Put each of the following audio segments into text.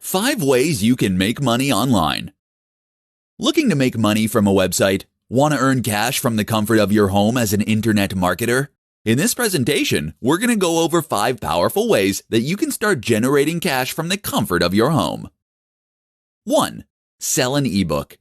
5 ways you can make money online. Looking to make money from a website? Want to earn cash from the comfort of your home as an internet marketer? In this presentation, we're going to go over 5 powerful ways that you can start generating cash from the comfort of your home. 1. Sell an ebook.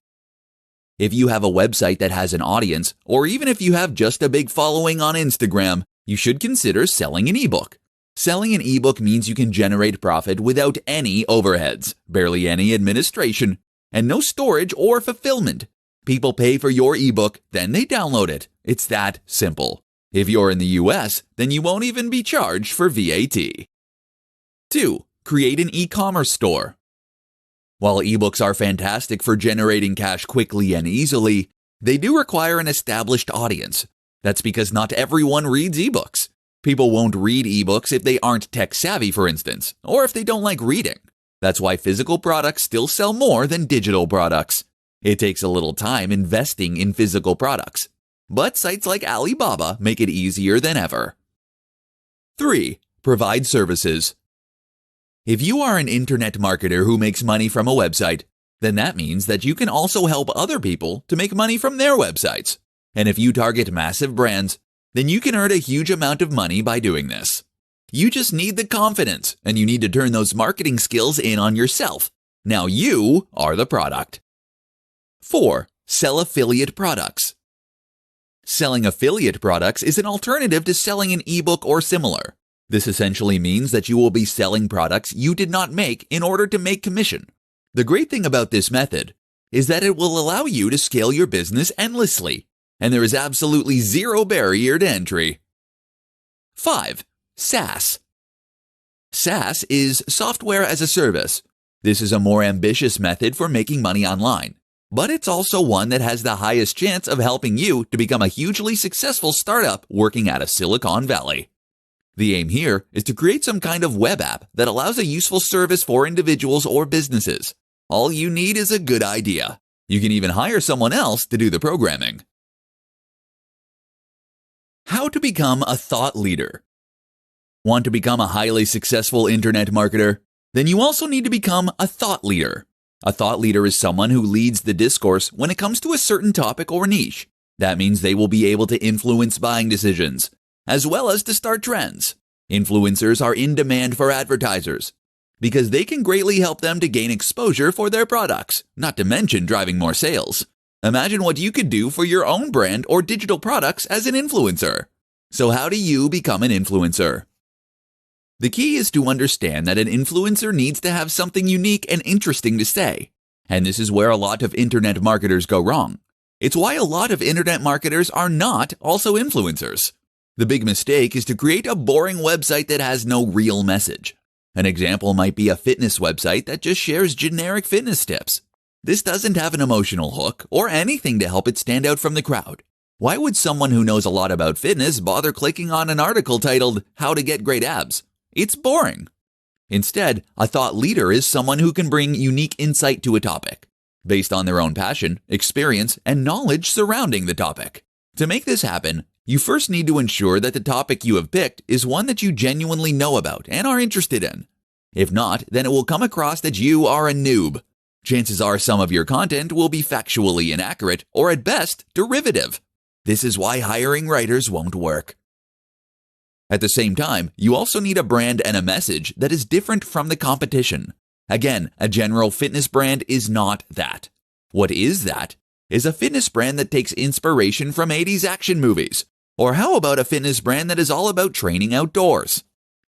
If you have a website that has an audience, or even if you have just a big following on Instagram, you should consider selling an ebook. Selling an ebook means you can generate profit without any overheads, barely any administration, and no storage or fulfillment. People pay for your ebook, then they download it. It's that simple. If you're in the US, then you won't even be charged for VAT. 2. Create an e-commerce store. While ebooks are fantastic for generating cash quickly and easily, they do require an established audience. That's because not everyone reads ebooks. People won't read ebooks if they aren't tech-savvy, for instance, or if they don't like reading. That's why physical products still sell more than digital products. It takes a little time investing in physical products, but sites like Alibaba make it easier than ever. 3. Provide services. If you are an internet marketer who makes money from a website, then that means that you can also help other people to make money from their websites. And if you target massive brands, then you can earn a huge amount of money by doing this. You just need the confidence, and you need to turn those marketing skills in on yourself. Now you are the product. 4. Sell affiliate products. Selling affiliate products is an alternative to selling an ebook or similar. This essentially means that you will be selling products you did not make in order to make commission. The great thing about this method is that it will allow you to scale your business endlessly, and there is absolutely zero barrier to entry. 5. SaaS. SaaS is software as a service. This is a more ambitious method for making money online, but it's also one that has the highest chance of helping you to become a hugely successful startup working out of Silicon Valley. The aim here is to create some kind of web app that allows a useful service for individuals or businesses. All you need is a good idea. You can even hire someone else to do the programming. How to become a thought leader. Want to become a highly successful internet marketer? Then you also need to become a thought leader. A thought leader is someone who leads the discourse when it comes to a certain topic or niche. That means they will be able to influence buying decisions, as well as to start trends. Influencers are in demand for advertisers because they can greatly help them to gain exposure for their products, not to mention driving more sales. Imagine what you could do for your own brand or digital products as an influencer. So how do you become an influencer? The key is to understand that an influencer needs to have something unique and interesting to say. And this is where a lot of internet marketers go wrong. It's why a lot of internet marketers are not also influencers. The big mistake is to create a boring website that has no real message. An example might be a fitness website that just shares generic fitness tips. This doesn't have an emotional hook or anything to help it stand out from the crowd. Why would someone who knows a lot about fitness bother clicking on an article titled, "How to Get Great Abs"? It's boring. Instead, a thought leader is someone who can bring unique insight to a topic, based on their own passion, experience, and knowledge surrounding the topic. To make this happen, you first need to ensure that the topic you have picked is one that you genuinely know about and are interested in. If not, then it will come across that you are a noob. Chances are some of your content will be factually inaccurate or at best derivative. This is why hiring writers won't work. At the same time, you also need a brand and a message that is different from the competition. Again, a general fitness brand is not that. What is that? Is a fitness brand that takes inspiration from 80s action movies. Or how about a fitness brand that is all about training outdoors?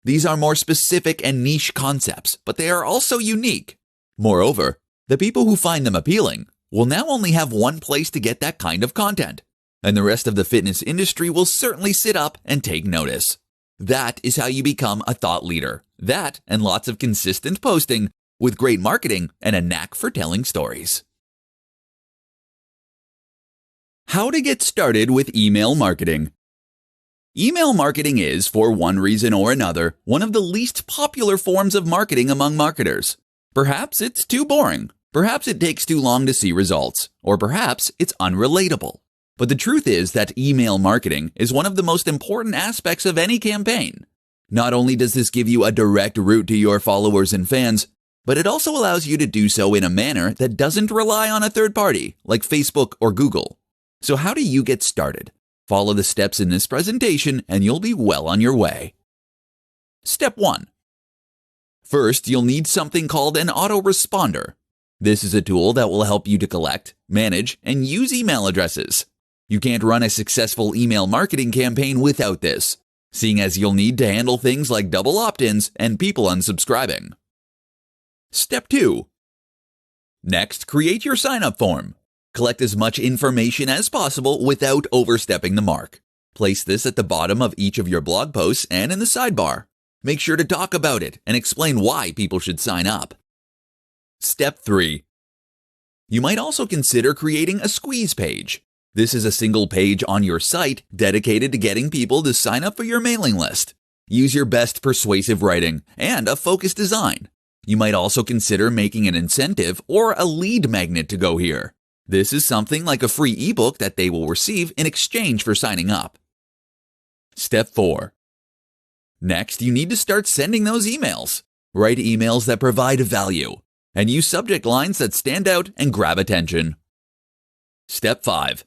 These are more specific and niche concepts, but they are also unique. Moreover, the people who find them appealing will now only have one place to get that kind of content, and the rest of the fitness industry will certainly sit up and take notice. That is how you become a thought leader. That and lots of consistent posting with great marketing and a knack for telling stories. How to get started with email marketing. Email marketing is, for one reason or another, one of the least popular forms of marketing among marketers. Perhaps it's too boring. Perhaps it takes too long to see results. Or perhaps it's unrelatable. But the truth is that email marketing is one of the most important aspects of any campaign. Not only does this give you a direct route to your followers and fans, but it also allows you to do so in a manner that doesn't rely on a third party like Facebook or Google. So how do you get started? Follow the steps in this presentation and you'll be well on your way. Step 1. First, you'll need something called an autoresponder. This is a tool that will help you to collect, manage, and use email addresses. You can't run a successful email marketing campaign without this, seeing as you'll need to handle things like double opt-ins and people unsubscribing. Step 2. Next, create your sign-up form. Collect as much information as possible without overstepping the mark. Place this at the bottom of each of your blog posts and in the sidebar. Make sure to talk about it and explain why people should sign up. Step 3. You might also consider creating a squeeze page. This is a single page on your site dedicated to getting people to sign up for your mailing list. Use your best persuasive writing and a focused design. You might also consider making an incentive or a lead magnet to go here. This is something like a free ebook that they will receive in exchange for signing up. Step 4. Next, you need to start sending those emails. Write emails that provide value, and use subject lines that stand out and grab attention. Step 5.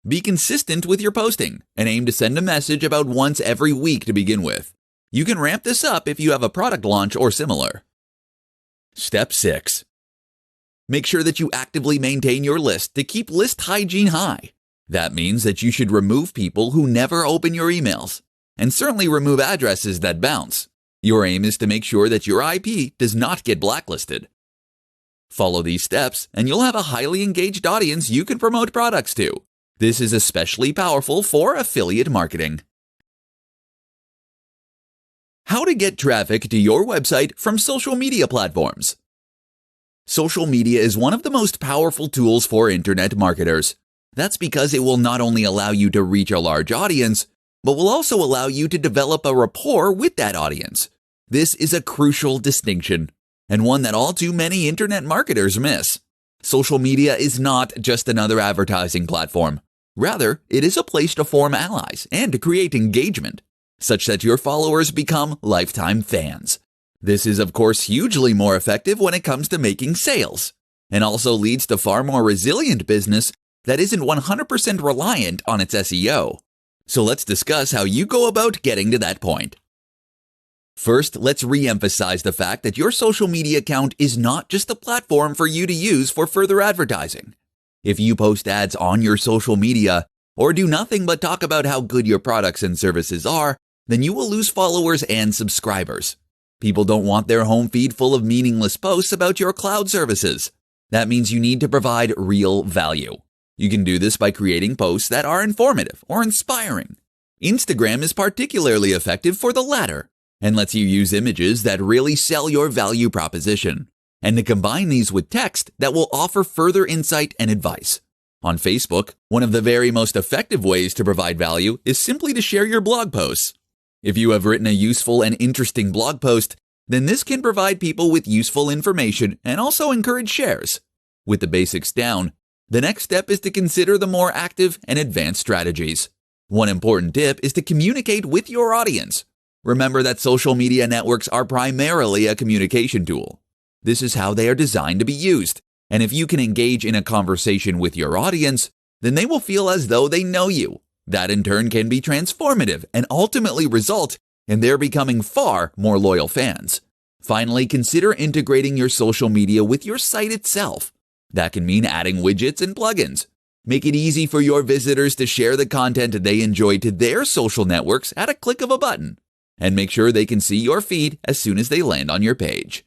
Be consistent with your posting and aim to send a message about once every week to begin with. You can ramp this up if you have a product launch or similar. Step 6. Make sure that you actively maintain your list to keep list hygiene high. That means that you should remove people who never open your emails, and certainly remove addresses that bounce. Your aim is to make sure that your IP does not get blacklisted. Follow these steps and you'll have a highly engaged audience you can promote products to. This is especially powerful for affiliate marketing. How to get traffic to your website from social media platforms. Social media is one of the most powerful tools for internet marketers. That's because it will not only allow you to reach a large audience, but will also allow you to develop a rapport with that audience. This is a crucial distinction, and one that all too many internet marketers miss. Social media is not just another advertising platform. Rather, it is a place to form allies and to create engagement, such that your followers become lifetime fans. This is, of course, hugely more effective when it comes to making sales, and also leads to far more resilient business that isn't 100% reliant on its SEO. So let's discuss how you go about getting to that point. First, let's re-emphasize the fact that your social media account is not just a platform for you to use for further advertising. If you post ads on your social media or do nothing but talk about how good your products and services are, then you will lose followers and subscribers. People don't want their home feed full of meaningless posts about your cloud services. That means you need to provide real value. You can do this by creating posts that are informative or inspiring. Instagram is particularly effective for the latter and lets you use images that really sell your value proposition, and to combine these with text that will offer further insight and advice. On Facebook, one of the very most effective ways to provide value is simply to share your blog posts. If you have written a useful and interesting blog post, then this can provide people with useful information and also encourage shares. With the basics down, the next step is to consider the more active and advanced strategies. One important tip is to communicate with your audience. Remember that social media networks are primarily a communication tool. This is how they are designed to be used, and if you can engage in a conversation with your audience, then they will feel as though they know you. That in turn can be transformative and ultimately result in their becoming far more loyal fans. Finally, consider integrating your social media with your site itself. That can mean adding widgets and plugins. Make it easy for your visitors to share the content they enjoy to their social networks at a click of a button. And make sure they can see your feed as soon as they land on your page.